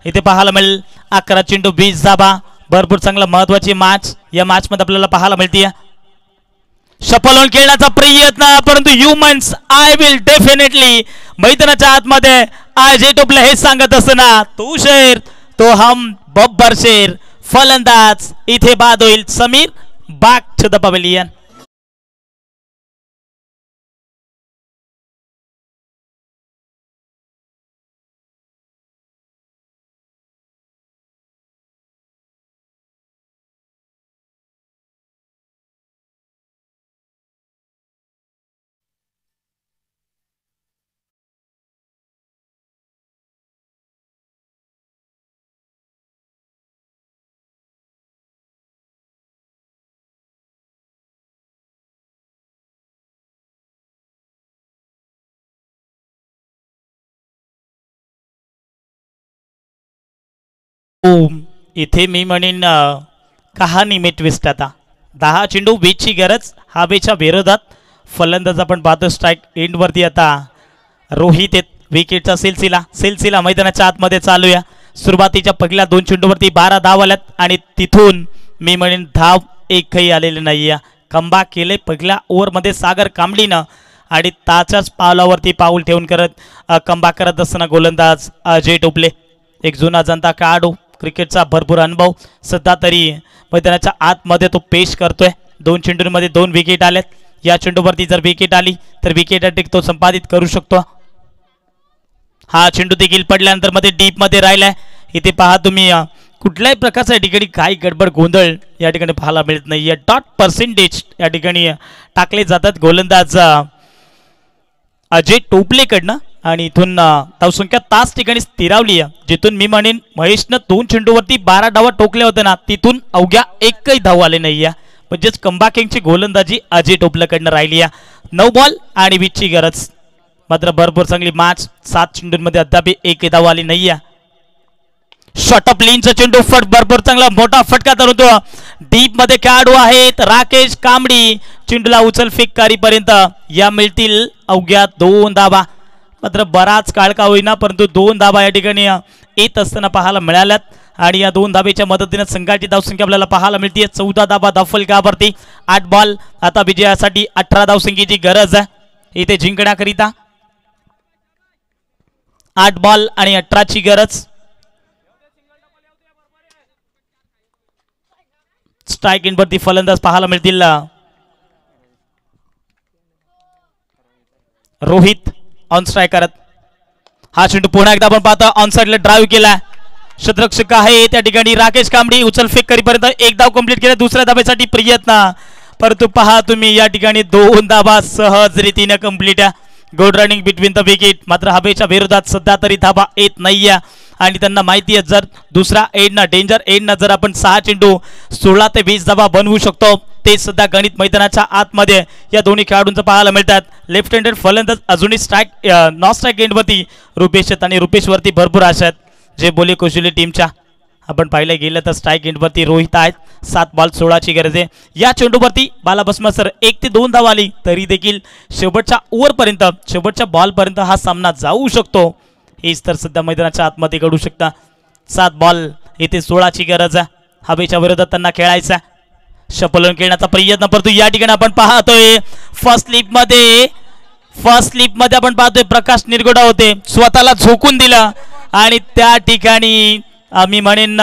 इथे पाहायला मिळेल 11 चेंडू 20 धाबा। भरपूर चांगला महत्वाची मॅच या मॅच मध्ये आपल्याला पाहायला मिळते। सफल होऊन खेळण्याचा प्रयत्न, परंतु ह्युमन्स आय विल डेफिनेटली मैदानाच्या आतमध्ये अजय टोपले हे सांगत असताना तू शेर तो हम बब्बर शेर। फलंदाज इथे बाद होईल Sameer, back to the pavilion. इथे मी म्हणेन कहाणी में ट्विस्ट आता 10 चेंडू 20ची गरज. हवेच्या विरोधात फलंदाज आपण पाहतो स्ट्राईक एंडवरती आता रोहित विकेटचा सिलसिला मैदानाच्या आतमध्ये चालूया. सुरुवातीच्या पहिल्या 2 चेंडूवरती 12 धाव आल्यात आणि तिथून मी म्हणेन धाव एकही आलेली नाही. कमबॅक केले पहिल्या ओव्हरमध्ये सागर कांबळीनं आणि त्याच्याच पावलावरती पाऊल ठेवून करत कमबॅक करत असताना गोलंदाज अजय टोपले, एक जुना जनता खेळाडू, क्रिकेटचा भरपूर अनुभव, सध्या तरी मैदानाच्या आतमध्ये तो पेश करतोय. 2 चेंडूंमध्ये 2 विकेट आल्यात. या चेंडूवरती जर विकेट आली तर विकेट हॅट्रिक तो संपादित करू शकतो. हा चेंडू देखील पडल्यानंतर मध्ये डीप मध्ये राहिलाय. इथे पहा तुम्ही कुठल्याही प्रकारचा या ठिकाणी काही गडबड गोंधळ या ठिकाणी पाहायला मिळत नाही. डॉट पर्सेंटेज या ठिकाणी टाकले जातात गोलंदाज अजय टोपलेकडनं आणि इथून धावसंख्या तास ठिकाणी स्थिरावली आहे. जिथून मी म्हणेन महेशनं 2 चेंडूवरती 12 डावा टोकले होते ना, तिथून अवघ्या एकही धाव आले नाही. म्हणजेच कमबॅकिंगची गोलंदाजी अजय टोपलेकडनं राहिली आहे. 9 बॉल आणि 20ची गरज. मात्र भरपूर चांगली मॅच. 7 चेंडूंमध्ये अद्याप एकही धाव आली नाही. शॉर्ट ऑफ लेनचा चेंडू भरपूर चांगला मोठा फटका धरतो. डीप मध्ये खेळाडू आहेत राकेश कांबळी. चेंडूला उचल फेककारीपर्यंत या मिळतील अवघ्या 2 धावा. मात्र बराच काळ का होईना परंतु 2 धावा या ठिकाणी येत असताना पाहायला मिळाल्यात आणि या 2 धावेच्या मदतीने संघाची धावसंख्या आपल्याला पाहायला मिळते 14 धावा धावफलकावरती. 8 बॉल आता विजयासाठी 18 धावसंख्येची गरज आहे इथे जिंकण्याकरिता. 8 बॉल आणि 18ची गरज. स्ट्राईक एंडवरती फलंदाज पाहायला मिळतील रोहित ऑन स्ट्राईक करत. हा चेंडू पुन्हा एकदा आपण पाहतो ऑन साइडला ड्राईव्ह केला. क्षेत्ररक्षक आहे त्या ठिकाणी राकेश कांबळी. उचल फेक करीपर्यंत 1 धाव कंप्लीट केला. दुसऱ्या धावेसाठी प्रयत्न परंतु पहा तुम्ही या ठिकाणी 2 धावा सहज रीतीने complete. Good running between the wicket. मात्र हवेच्या विरोधात सध्या तरी धावा येत नाहीये आणि त्यांना माहिती आहे जर दुसरा एंडनं डेंजर एंडनं जर आपण 6 चेंडू 16 ते 20 धावा बनवू शकतो. ते सध्या गणित मैदानाच्या आतमध्ये या दोन्ही खेळाडूंचं पाहायला मिळतात. लेफ्ट हँडेड फलंदाज अजूनही स्ट्राईक नॉन स्ट्राईक एंडवरती रुपेश आहेत आणि रुपेशवरती भरपूर आशा आहेत. जे बोले कुशली टीमच्या आपण पाहिलं गेलं तर स्ट्राईक एंडवरती रोहित आहेत. 7 बॉल 16ची गरज आहे. या चेंडूवरती बाला बसमासर 1 ते 2 धाव आली तरी देखील शेवटच्या ओव्हरपर्यंत शेवटच्या बॉलपर्यंत हा सामना जाऊ शकतो. हेच तर सध्या मैदानाच्या आतमध्ये घडू शकता. 7 बॉल इथे 16ची गरज आहे. हवेच्या विरोधात त्यांना खेळायचा. शपलून खेळण्याचा प्रयत्न परंतु या ठिकाणी आपण पाहतोय फर्स्ट स्लिपमध्ये आपण पाहतोय प्रकाश निरगुडा होते. स्वतःला झोकून दिलं आणि त्या ठिकाणी मी म्हणेन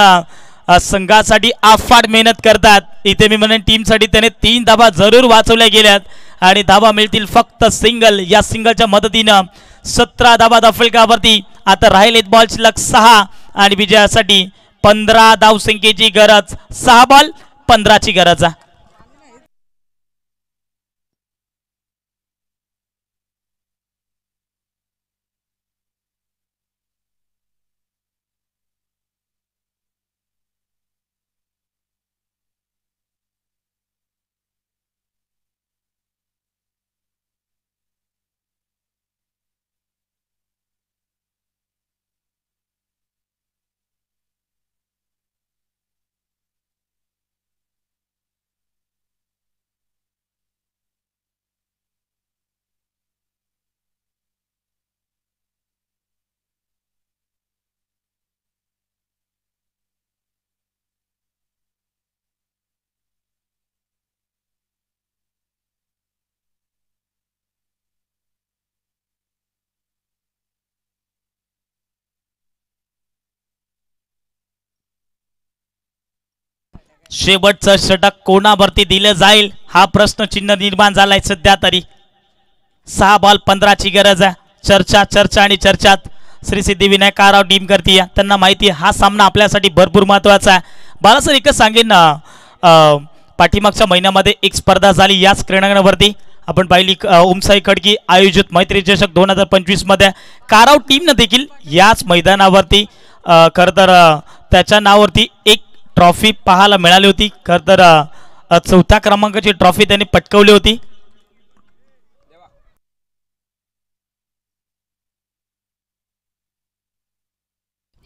संघासाठी अफाट मेहनत करतात. इथे मी म्हणेन टीमसाठी त्याने 3 धावा जरूर वाचवल्या गेल्यात आणि धावा मिळतील फक्त सिंगल. या सिंगलच्या मदतीनं 17 धावा धावफलकावरती. आता राहिलेत बॉल शिल्लक 6 आणि विजयासाठी 15 धावसंख्येची गरज. 6 बॉल 15ची गरज. शेवटचं षटक कोणावरती दिलं जाईल हा प्रश्नचिन्ह निर्माण झालाय सध्या तरी. 6 बॉल 15ची गरज आहे. चर्चा आणि चर्चात श्री सिद्धिविनायक काराव टीम करते. त्यांना माहिती आहे हा सामना आपल्यासाठी भरपूर महत्त्वाचा आहे. बाळासर एकच सांगेन ना पाठीमागच्या महिन्यामध्ये एक स्पर्धा झाली याच क्रीडांगणावरती आपण पाहिली. उमसाई खडकी आयोजित मैत्री चषक 2025 मध्ये काराव टीमनं देखील याच मैदानावरती खरं तर त्याच्या नावावरती एक ट्रॉफी पाहायला मिळाली होती. खरं तर 4थ्या क्रमांकाची ट्रॉफी त्यांनी पटकवली होती.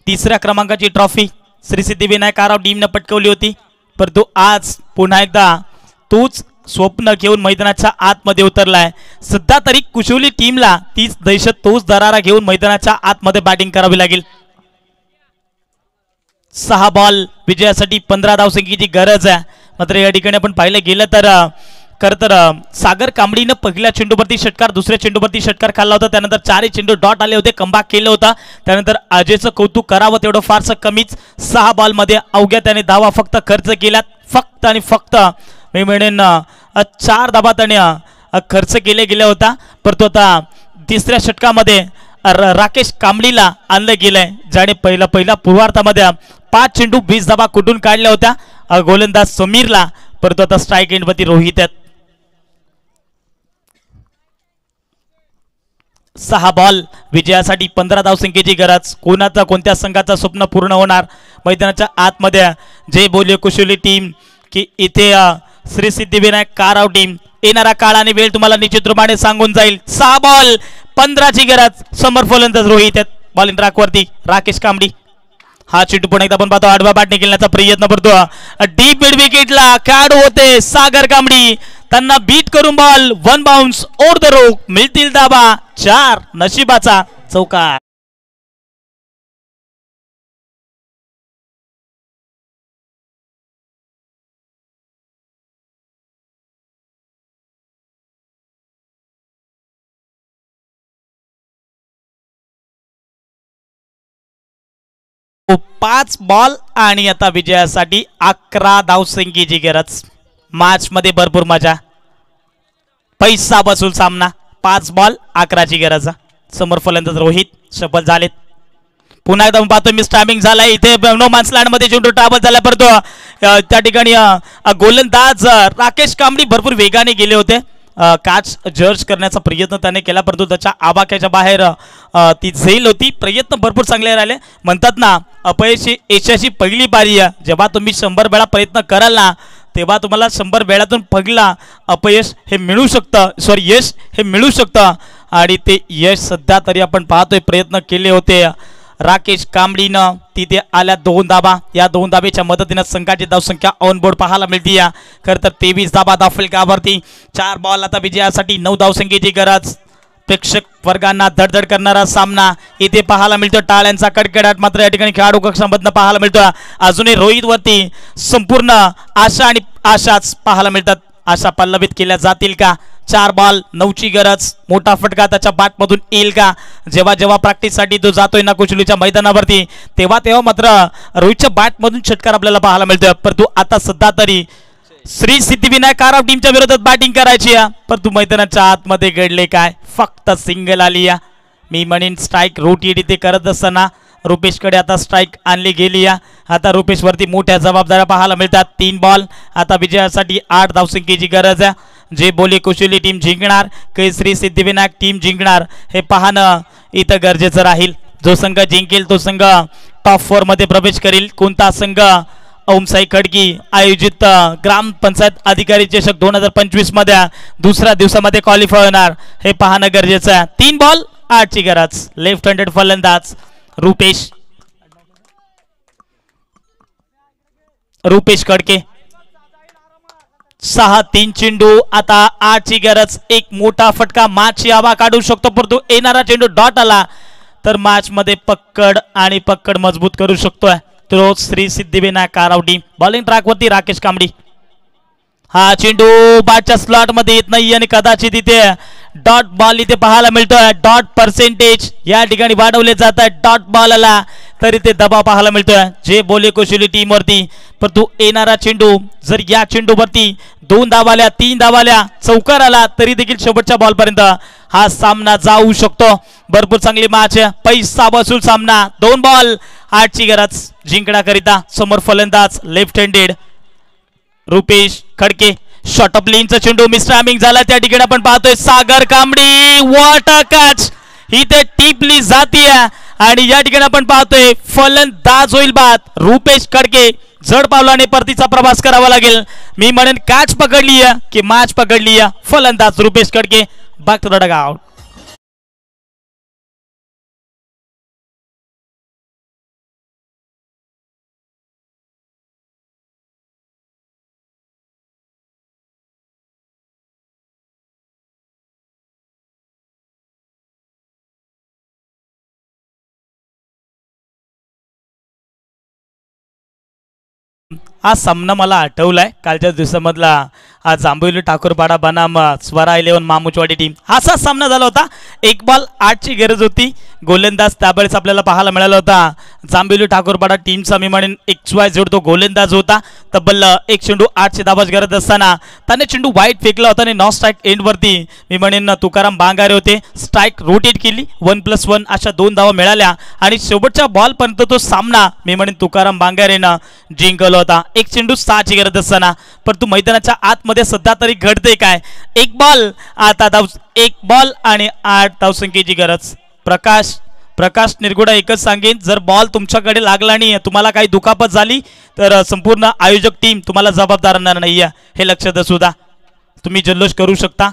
तिसऱ्या क्रमांकाची ट्रॉफी श्री सिद्धिविनायक काराव टीमने पटकवली होती. परंतु आज पुन्हा एकदा तोच स्वप्न घेऊन मैदानाच्या आतमध्ये उतरलाय. सध्या तरी कुशोली टीमला तीच दहशत तोच दरारा घेऊन मैदानाच्या आतमध्ये बॅटिंग करावी लागेल. 6 बॉल विजयासाठी 15 धावसंख्येची गरज आहे. मात्र या ठिकाणी आपण पाहिलं गेलं तर सागर कांबळीनं पहिल्या चेंडूवरती षटकार, दुसऱ्या चेंडूवरती षटकार खाल्ला होता. त्यानंतर 4 चेंडू डॉट आले होते, कमबॅक केलं होतं. त्यानंतर अजयचं कौतुक करावं तेवढं फारसं कमीच. 6 बॉलमध्ये अवघ्या त्याने धावा फक्त खर्च केल्यात. फक्त आणि फक्त मी म्हणेन 4 धावा त्याने खर्च गेल्या होता. परंतु आता तिसऱ्या षटकामध्ये राकेश कांबळीला आणलं गेलंय, ज्याने पहिल्या पूर्वार्धामध्ये 5 चेंडू 20 धावा कुठून काढल्या होत्या गोलंदाज समीरला. परंतु आता स्ट्राईक एंडवरती रोहित आहेत. 6 बॉल विजयासाठी 15 धावसंख्येची गरज. कोणत्या संघाचं स्वप्न पूर्ण होणार मैदानाच्या आतमध्ये? जे बोलले कुशोली टीम की इथे श्री सिद्धिविनायक काराव टीम. येणारा काळ आणि वेळ तुम्हाला निश्चितप्रमाणे सांगून जाईल. 6 बॉल 15ची गरज. समोर फलंदाज रोहित आहेत. बॉलिंग ट्रॅकवरती राकेश कांबळी. हा चेंडू पुन्हा एकदा आपण पाहतो, आडवा बॅट निघण्याचा प्रयत्न करतो. डीप मिड विकेटला खेळाडू होते सागर कांबळी. त्यांना बीट करून बॉल 1 बाउन्स ओव्हर द रोक. मिळतील धाबा 4. नशिबाचा चौकार. पाच बॉल आणि आता विजयासाठी 11 धावसंख्येची गरज. मॅच मध्ये भरपूर मजा, पैसा बसूल सामना. 5 बॉल 11ची गरज. समोर फलंदाज रोहित सफल झालेत. पुन्हा एकदा पाहतो मिस टायमिंग झालाय इथे नो मॅन्स लँड मध्ये चेंडू ट्रॅव्हल झाला. परंतु त्या ठिकाणी गोलंदाज राकेश कांबळी भरपूर वेगाने गेले होते. कॅच जर्ज करण्याचा प्रयत्न त्याने केला, परंतु त्याच्या आवाक्याच्या बाहेर ती झेल होती. प्रयत्न भरपूर चांगले राहिले. म्हणतात ना अपयश ही यशाची पहिली पायरी आहे. जेव्हा तुम्ही 100 वेळा प्रयत्न कराल ना, तेव्हा तुम्हाला 100 वेळातून पहिला अपयश हे मिळू शकतं, यश हे मिळू शकतं. आणि ते यश सध्या तरी आपण पाहतोय. प्रयत्न केले होते राकेश कांबळीनं, तिथे आल्या 2 धाबा. या 2 धाबेच्या मदतीनं संघाची धावसंख्या ऑन बोर्ड पाहायला मिळते. खरं तर 23 धाबा धावफलकावरती. 4 बॉल आता विजयासाठी 9 धावसंख्येची गरज. प्रेक्षक वर्गांना धडधड करणारा सामना इथे पाहायला मिळतो. टाळ्यांचा कडकडाट मात्र या ठिकाणी खेळाडू कक्षामधनं पाहायला मिळतो. अजूनही रोहित वरती संपूर्ण आशा आणि आशाच पाहायला मिळतात. आशा पल्लवित केल्या जातील का? 4 बॉल 9ची गरज. मोठा फटका त्याच्या बॅटमधून येईल का? जेव्हा प्रॅक्टिससाठी तो जातोय ना कुशलीच्या मैदानावरती, तेव्हा मात्र रोहितच्या बॅटमधून षटकार आपल्याला पाहायला मिळतोय. परंतु आता सध्या तरी श्री सिद्धिविनायक काराव टीमच्या विरोधात बॅटिंग करायची आहे. परंतु मैदानाच्या आतमध्ये घडले काय? फक्त सिंगल आली. मी म्हणेन स्ट्राईक रोटेट इथे करत असताना रुपेशकडे आता स्ट्राईक आणली गेली. आता रुपेशवरती मोठ्या जबाबदाऱ्या पाहायला मिळतात. 3 बॉल आता विजयासाठी 8 धावसंख्येची गरज आहे. जे बोली कुशली टीम जिंकणार की श्री सिद्धिविनायक टीम जिंकणार हे पाहणं इथं गरजेचं राहील. जो संघ जिंकेल तो संघ टॉप 4 मध्ये प्रवेश करेल. कोणता संघ ओमसाई खडकी आयोजित ग्रामपंचायत अधिकारी चषक 2025 मध्ये दुसऱ्या दिवसामध्ये क्वालिफाय होणार हे पाहणं गरजेचं आहे. 3 बॉल 8ची गरज. लेफ्ट हँडेड फलंदाज रुपेश खडके. 6-3 चेंडू आता 8ची गरज. एक मोठा फटका मॅचची हवा काढू शकतो, परंतु येणारा चेंडू डॉट आला तर मॅच मध्ये पक्कड मजबूत करू शकतोय तो श्री सिद्धिविनायक काराव टीम. बॉलिंग ट्रॅकवरती राकेश कांबळी. हा चेंडू बॅटच्या स्लॉट मध्ये येत नाही आणि कदाचित इथे डॉट बॉल इथे पाहायला मिळतोय. डॉट पर्सेंटेज या ठिकाणी वाढवले जात आहे. डॉट बॉल आला तरी ते दबाव पाहायला मिळतोय जे बोले कुशली टीम वरती. परंतु येणारा चेंडू जर या चेंडूवरती 2 धावाल्या 3 धावाल्या चौकार आला तरी देखील शेवटच्या बॉल पर्यंत हा सामना जाऊ शकतो. भरपूर चांगली मॅच आहे. पैसा वसूल सामना. 2 बॉल 8ची गरज जिंकण्याकरिता. समोर फलंदाज left handed Rupesh Khadke. Short of लेनचा चेंडू मिस टायमिंग झाला. त्या ठिकाणी आपण पाहतोय Sagar Kambli. What a catch. इथे टिपली जातीय आणि या ठिकाणी आपण पाहतोय फलंदाज होईल बाद. रुपेश खडके जड पावलाने परतीचा प्रवास करावा लागेल. मी म्हणेन कॅच पकडली की मॅच पकडली. फलंदाज Rupesh Khadke. Back to the dugout. हा सामना मला आठवलाय कालच्या दिवसामधला जांभुली ठाकूरपाडा बनाम स्वरा 11 मामुचवाडी टीम असा सामना झाला होता. 1 बॉल 8ची गरज होती. गोलंदाज त्यावेळेस आपल्याला पाहायला मिळाला होता जांभुली ठाकूरपाडा टीमचा मी म्हणेन XY तो गोलंदाज होता. तब्बल 1 चेंडू 8ची धाबाच गरज असताना त्याने चेंडू वाईट फेकला होता आणि नॉन स्ट्राईक एंडवरती मी म्हणेन तुकाराम बांगारे होते. स्ट्राईक रोटेट केली 1+1 अशा 2 धावा मिळाल्या आणि शेवटच्या बॉलपर्यंत तो सामना मी म्हणेन तुकाराम बांगारेनं जिंकला होता. 1 चेंडू 6ची गरज असताना परंतु मैदानाच्या आतमध्ये सध्या तरी घडते काय. 1 बॉल आता 1 बॉल आणि 8 धावसंख्येची गरज. प्रकाश निरगुडा एकच सांगेन जर बॉल तुमच्याकडे लागला आणि तुम्हाला काही दुखापत झाली तर संपूर्ण आयोजक टीम तुम्हाला जबाबदार राहणार नाही हे लक्षात असू द्या. तुम्ही जल्लोष करू शकता.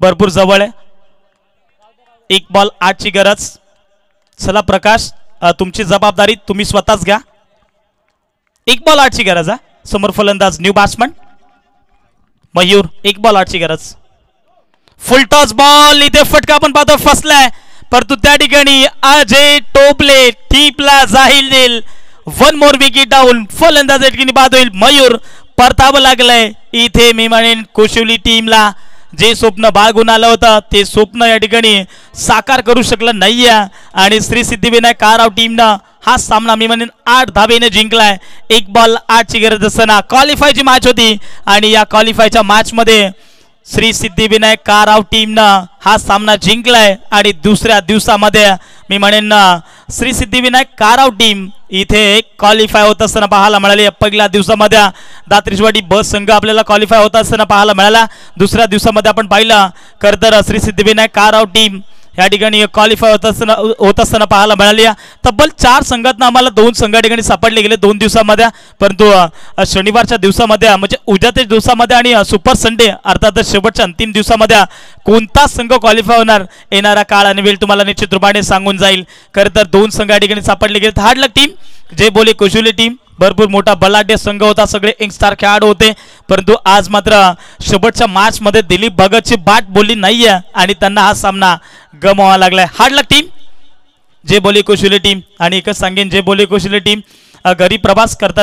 भरपूर जवळ आहे. 1 बॉल 8ची गरज. चला प्रकाश तुमची जबाबदारी तुम्ही स्वतःच घ्या. 1 बॉल 8ची गरज आहे. समोर फलंदाज न्यू बॅट्समन मयूर. 1 बॉल 8ची गरज. फुल टॉस बॉल इथे फटका आपण पाहतो फसलाय परंतु त्या ठिकाणी अजय टोपले टीपला जाहील देईल. 1 मोर विकेट डाऊन. फलंदाज या ठिकाणी बाद होईल. मयूर परतावं लागलंय इथे मी म्हणेन कोशिवली टीमला जे स्वप्न बाळगून आलं होतं ते स्वप्न या ठिकाणी साकार करू शकलं नाहीये आणि श्री सिद्धिविनायक काराव टीमनं हा सामना मी म्हणेन 8 धावेने जिंकलाय. 1 बॉल 8ची गरज असताना क्वालिफायची मॅच होती आणि या क्वालिफायच्या मॅचमध्ये श्री सिद्धिविनायक काराव टीमनं हा सामना जिंकलाय आणि दुसऱ्या दिवसामध्ये मी म्हणेन श्री सिद्धिविनायक काराव टीम इथे क्वालिफाय होत असताना पाहायला मिळाली. पहिल्या दिवसामध्ये दात्रिशवाडी बस संघ आपल्याला क्वालिफाय होत असताना पाहायला मिळाला. दुसऱ्या दिवसामध्ये आपण पाहिलं खरं तर श्री सिद्धिविनायक काराव टीम या ठिकाणी क्वालिफाय होत असताना पाहायला मिळाली. तब्बल 4 संघातनं आम्हाला 2 संघ ठिकाणी सापडले गेले 2 दिवसामध्ये परंतु शनिवारच्या दिवसामध्ये म्हणजे उद्याच्या दिवसामध्ये आणि सुपर संडे अर्थात शेवटच्या अंतिम दिवसामध्ये कोणता संघ क्वालिफाय होणार येणारा काळ आणि वेळ तुम्हाला निश्चित रूपाने सांगून जाईल. खरं तर 2 संघ या ठिकाणी सापडले गेले. हार्ड लक टीम जे बोले कोशिवली टीम भरपूर मोठा बलाढ्य संघ होता. सगळे यंगस्टार खेळाडू होते परंतु आज मात्र शेवटच्या मॅच मध्ये दिलीप भगतची बाट बोलली नाहीये आणि त्यांना हा सामना गमवावा लागलाय. हार्ड लक टीम जे बोले कोशिवली टीम. आणि एकच सांगेन जे बोले कोशिवली टीम घरी प्रवास करताना